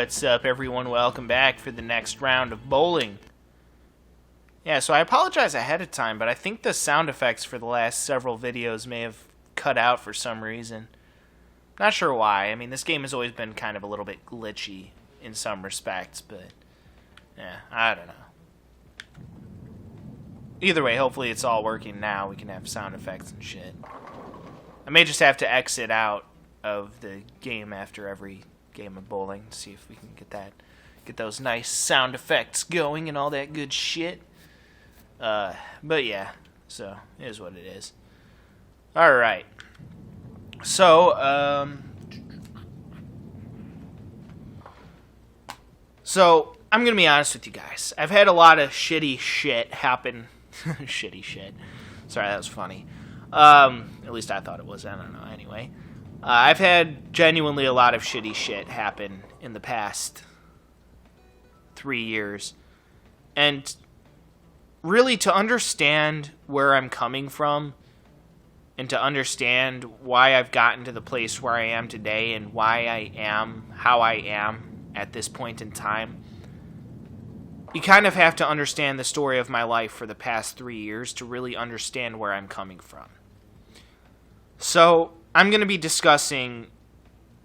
What's up, everyone? Welcome back for the next round of bowling. Yeah, so I apologize ahead of time, but I think the sound effects for the last several videos may have cut out for some reason. Not sure why. I mean, this game has always been kind of a little bit glitchy in some respects, but yeah, I don't know. Either way, hopefully it's all working now. We can have sound effects and shit. I may just have to exit out of the game after every game of bowling to see if we can get those nice sound effects going and all that good shit. But yeah, so it is what it is. All right. So I'm gonna be honest with you guys. I've had a lot of shitty shit happen. Shitty shit. Sorry, that was funny. At least I thought it was. I don't know. Anyway. I've had genuinely a lot of shitty shit happen in the past 3 years. And really, to understand where I'm coming from and to understand why I've gotten to the place where I am today and why I am how I am at this point in time, you kind of have to understand the story of my life for the past 3 years to really understand where I'm coming from. So I'm going to be discussing,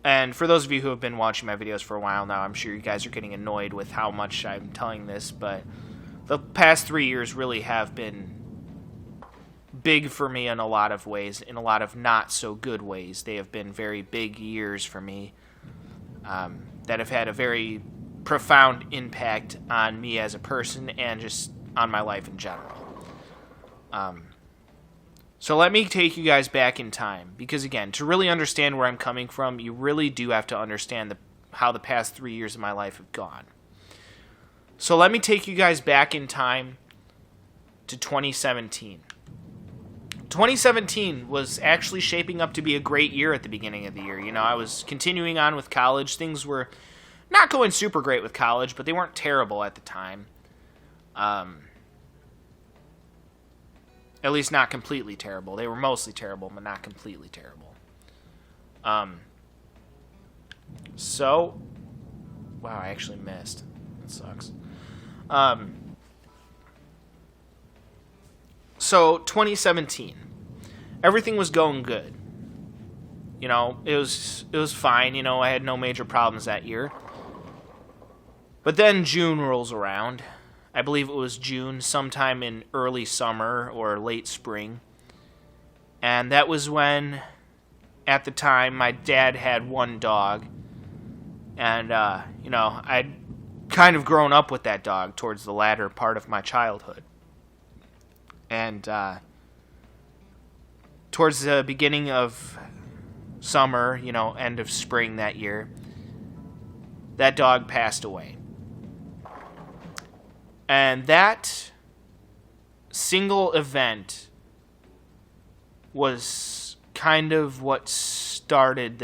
and for those of you who have been watching my videos for a while now, I'm sure you guys are getting annoyed with how much I'm telling this, but the past 3 years really have been big for me in a lot of ways, in a lot of not so good ways. They have been very big years for me that have had a very profound impact on me as a person and just on my life in general. So let me take you guys back in time, because again, to really understand where I'm coming from, you really do have to understand how the past 3 years of my life have gone. So let me take you guys back in time to 2017. 2017 was actually shaping up to be a great year at the beginning of the year. You know, I was continuing on with college. Things were not going super great with college, but they weren't terrible at the time. At least not completely terrible. They were mostly terrible, but not completely terrible. So, wow, I actually missed. That sucks. So 2017, everything was going good. You know, it was fine. You know, I had no major problems that year. But then June rolls around. I believe it was June, sometime in early summer or late spring. And that was when, at the time, my dad had one dog. And, you know, I'd kind of grown up with that dog towards the latter part of my childhood. And towards the beginning of summer, you know, end of spring that year, that dog passed away. And that single event was kind of what started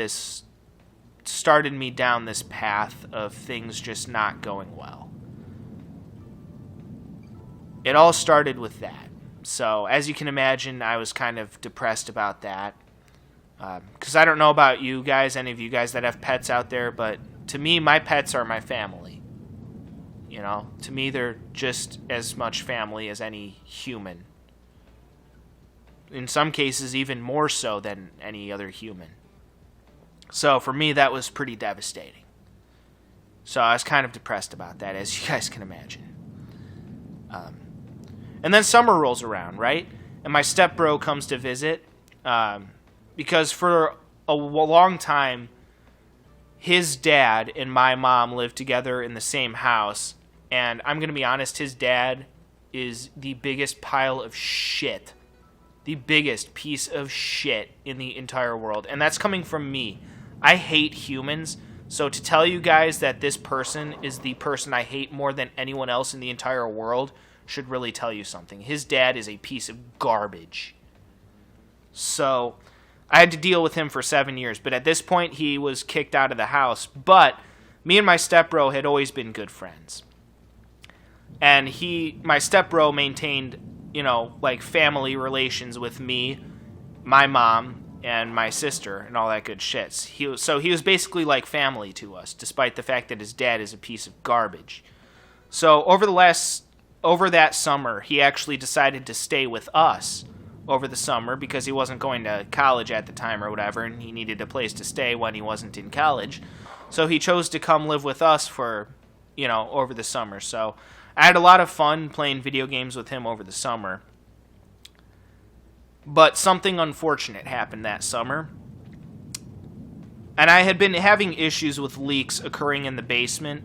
me down this path of things just not going well. It all started with that. So, as you can imagine, I was kind of depressed about that. Because I don't know about you guys, any of you guys that have pets out there, but to me, my pets are my family. You know, to me, they're just as much family as any human. In some cases, even more so than any other human. So, for me, that was pretty devastating. So, I was kind of depressed about that, as you guys can imagine. And then summer rolls around, right? And my stepbro comes to visit. Because for a long time, his dad and my mom lived together in the same house. And I'm going to be honest, his dad is the biggest pile of shit. The biggest piece of shit in the entire world. And that's coming from me. I hate humans. So to tell you guys that this person is the person I hate more than anyone else in the entire world should really tell you something. His dad is a piece of garbage. So I had to deal with him for 7 years. But at this point, he was kicked out of the house. But me and my stepbro had always been good friends. And my stepbro maintained, you know, like family relations with me, my mom, and my sister and all that good shit. So he was basically like family to us, despite the fact that his dad is a piece of garbage. So over that summer, he actually decided to stay with us over the summer because he wasn't going to college at the time or whatever, and he needed a place to stay when he wasn't in college. So he chose to come live with us for, over the summer. So I had a lot of fun playing video games with him over the summer. But something unfortunate happened that summer. And I had been having issues with leaks occurring in the basement.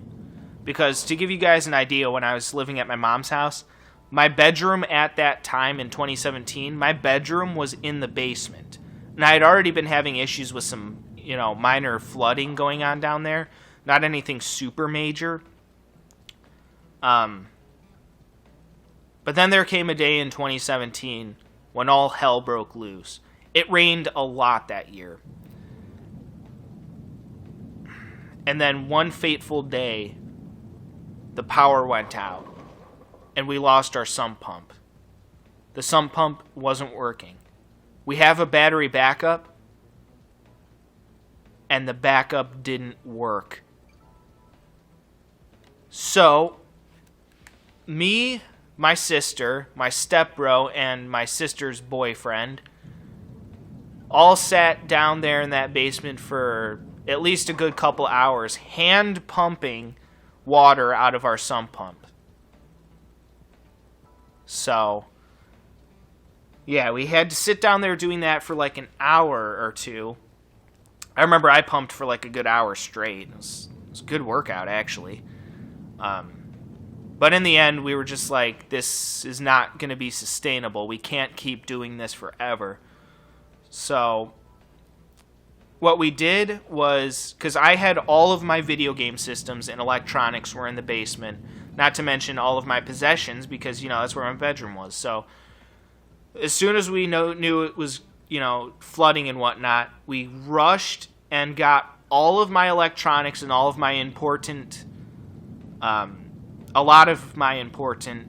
Because to give you guys an idea, when I was living at my mom's house, my bedroom at that time in 2017, my bedroom was in the basement. And I had already been having issues with some, minor flooding going on down there. Not anything super major. But then there came a day in 2017 when all hell broke loose. It rained a lot that year. And then one fateful day, the power went out, and we lost our sump pump. The sump pump wasn't working. We have a battery backup, and the backup didn't work. So, me, my sister, my stepbro, and my sister's boyfriend all sat down there in that basement for at least a good couple hours, hand pumping water out of our sump pump. So, yeah, we had to sit down there doing that for like an hour or two. I remember I pumped for like a good hour straight. It was a good workout, actually. But in the end, we were just like, this is not going to be sustainable. We can't keep doing this forever. So, what we did was, because I had all of my video game systems and electronics were in the basement, not to mention all of my possessions, because, that's where my bedroom was. So, as soon as we knew it was, flooding and whatnot, we rushed and got all of my electronics and all of my important, a lot of my important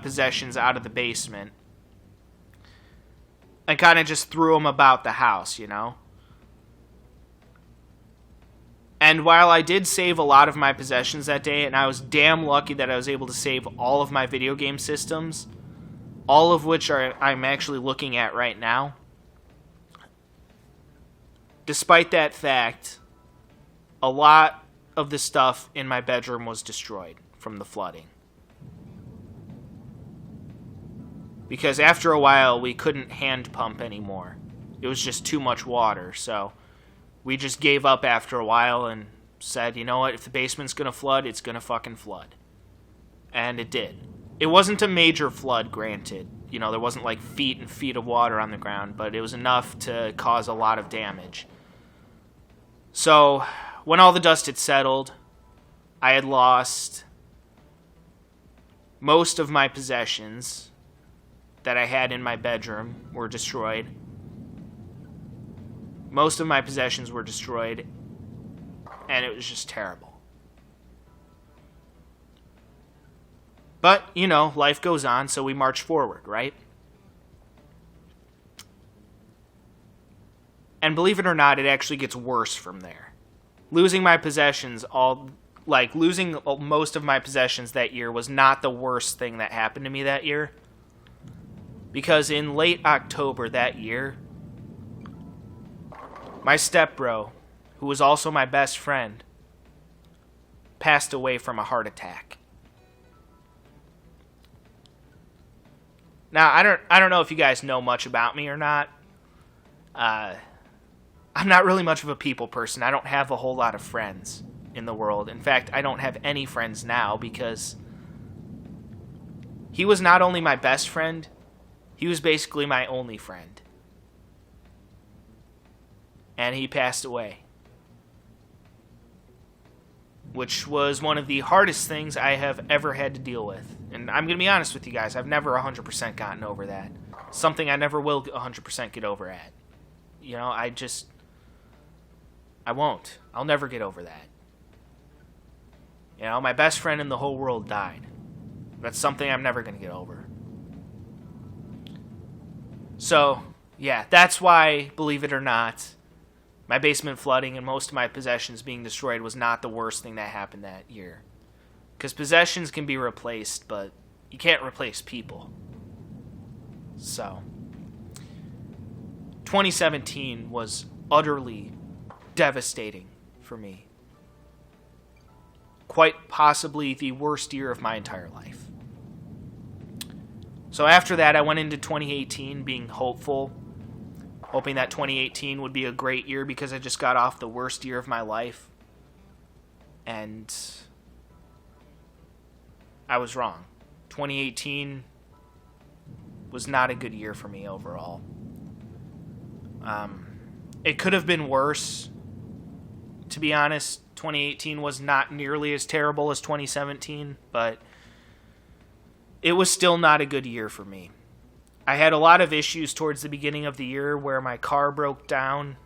possessions out of the basement. And kind of just threw them about the house, And while I did save a lot of my possessions that day, and I was damn lucky that I was able to save all of my video game systems, all of which I'm actually looking at right now, despite that fact, a lot of the stuff in my bedroom was destroyed from the flooding. Because after a while, we couldn't hand pump anymore. It was just too much water, so we just gave up after a while and said, you know what, if the basement's gonna flood, it's gonna fucking flood. And it did. It wasn't a major flood, granted. There wasn't like feet and feet of water on the ground, but it was enough to cause a lot of damage. So, when all the dust had settled, I had lost most of my possessions that I had in my bedroom were destroyed. Most of my possessions were destroyed, and it was just terrible. But, life goes on, so we march forward, right? And believe it or not, it actually gets worse from there. Losing my possessions, losing most of my possessions that year was not the worst thing that happened to me that year. Because in late October that year, my stepbro, who was also my best friend, passed away from a heart attack. Now, I don't know if you guys know much about me or not. I'm not really much of a people person. I don't have a whole lot of friends in the world. In fact, I don't have any friends now because he was not only my best friend, he was basically my only friend. And he passed away. Which was one of the hardest things I have ever had to deal with. And I'm going to be honest with you guys, I've never 100% gotten over that. Something I never will 100% get over at. I won't. I'll never get over that. My best friend in the whole world died. That's something I'm never going to get over. So, Yeah, that's why, believe it or not, my basement flooding and most of my possessions being destroyed was not the worst thing that happened that year. Because possessions can be replaced, but you can't replace people. So, 2017 was utterly devastating for me. Quite possibly the worst year of my entire life. So after that, I went into 2018 being hopeful, hoping that 2018 would be a great year because I just got off the worst year of my life. And I was wrong. 2018 was not a good year for me overall. It could have been worse. To be honest, 2018 was not nearly as terrible as 2017, but it was still not a good year for me. I had a lot of issues towards the beginning of the year where my car broke down.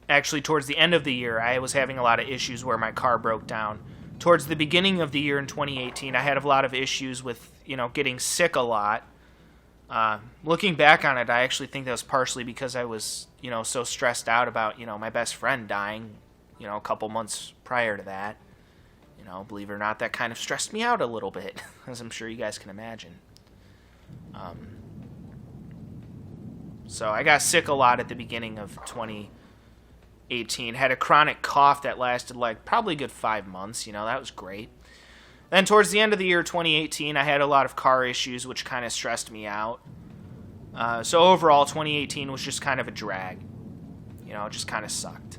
Actually, towards the end of the year, I was having a lot of issues where my car broke down. Towards the beginning of the year in 2018, I had a lot of issues with, getting sick a lot. Looking back on it, I actually think that was partially because I was, so stressed out about, my best friend dying, a couple months prior to that. Believe it or not, that kind of stressed me out a little bit, as I'm sure you guys can imagine. So I got sick a lot at the beginning of 2018. Had a chronic cough that lasted probably a good 5 months. That was great. Then towards the end of the year 2018, I had a lot of car issues, which kind of stressed me out. So overall, 2018 was just kind of a drag. It just kind of sucked.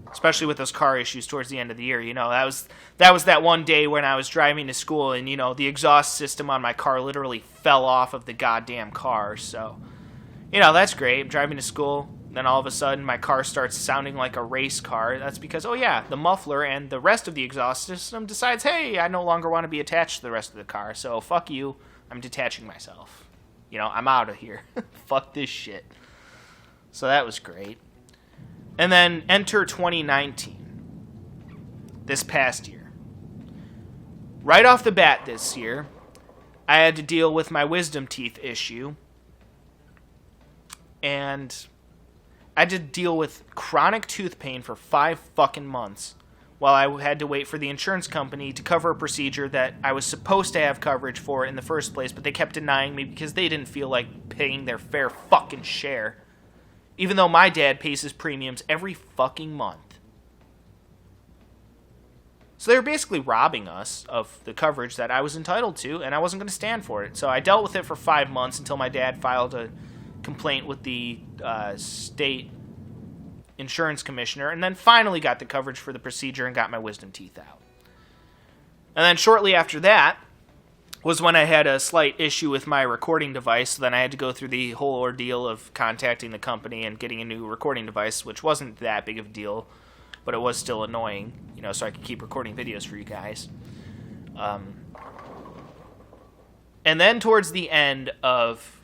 Especially with those car issues towards the end of the year. That was that one day when I was driving to school and, the exhaust system on my car literally fell off of the goddamn car. So, that's great. I'm driving to school. Then all of a sudden my car starts sounding like a race car. That's because, the muffler and the rest of the exhaust system decides, hey, I no longer want to be attached to the rest of the car. So fuck you. I'm detaching myself. I'm out of here. Fuck this shit. So that was great. And then enter 2019, this past year. Right off the bat this year, I had to deal with my wisdom teeth issue. And I had to deal with chronic tooth pain for 5 fucking months while I had to wait for the insurance company to cover a procedure that I was supposed to have coverage for in the first place, but they kept denying me because they didn't feel like paying their fair fucking share. Even though my dad pays his premiums every fucking month. So they were basically robbing us of the coverage that I was entitled to, and I wasn't going to stand for it. So I dealt with it for 5 months until my dad filed a complaint with the state insurance commissioner, and then finally got the coverage for the procedure and got my wisdom teeth out. And then shortly after that was when I had a slight issue with my recording device, so then I had to go through the whole ordeal of contacting the company and getting a new recording device, which wasn't that big of a deal, but it was still annoying, so I could keep recording videos for you guys. And then towards the end of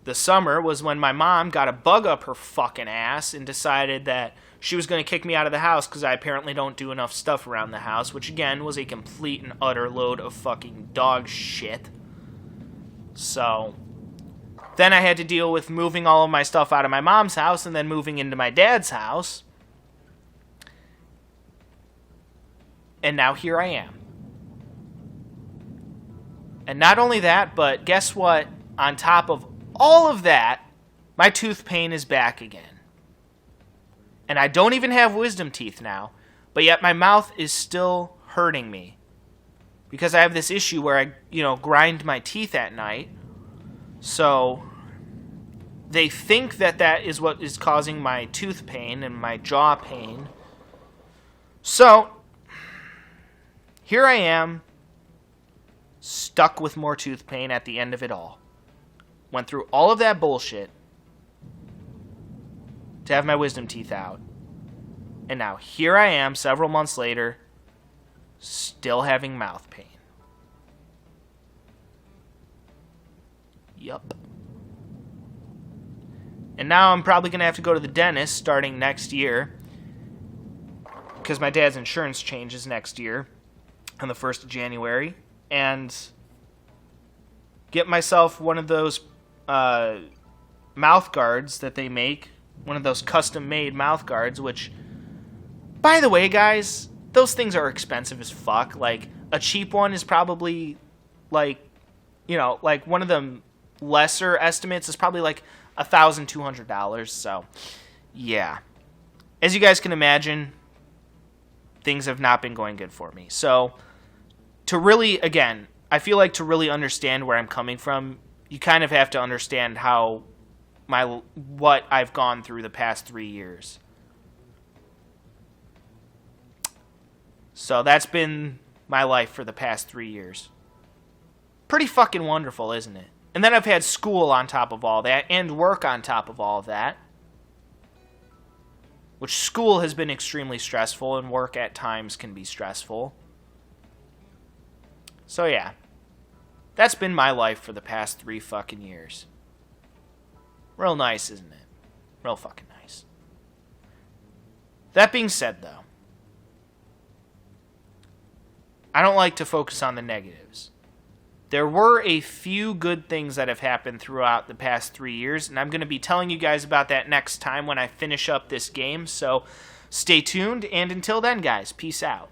the summer was when my mom got a bug up her fucking ass and decided that she was going to kick me out of the house because I apparently don't do enough stuff around the house, which again was a complete and utter load of fucking dog shit. So then I had to deal with moving all of my stuff out of my mom's house and then moving into my dad's house. And now here I am. And not only that, but guess what? On top of all of that, my tooth pain is back again. And I don't even have wisdom teeth now, but yet my mouth is still hurting me. Because I have this issue where I, grind my teeth at night. So they think that that is what is causing my tooth pain and my jaw pain. So here I am, stuck with more tooth pain at the end of it all. Went through all of that bullshit to have my wisdom teeth out. And now here I am, several months later, still having mouth pain. Yup. And now I'm probably going to have to go to the dentist starting next year, because my dad's insurance changes next year on the 1st of January. And get myself one of those mouth guards that they make, one of those custom-made mouth guards, which, by the way, guys, those things are expensive as fuck. Like, a cheap one is probably, like, you know, like, one of the lesser estimates is probably, like, $1,200, so, yeah. As you guys can imagine, things have not been going good for me. So, to really, again, I feel like to really understand where I'm coming from, you kind of have to understand what I've gone through the past 3 years. So that's been my life for the past 3 years. Pretty fucking wonderful, isn't it? And then I've had school on top of all that, and work on top of all of that. Which school has been extremely stressful, and work at times can be stressful. So yeah. That's been my life for the past 3 fucking years. Real nice, isn't it? Real fucking nice. That being said, though, I don't like to focus on the negatives. There were a few good things that have happened throughout the past 3 years, and I'm going to be telling you guys about that next time when I finish up this game, so stay tuned, and until then, guys, peace out.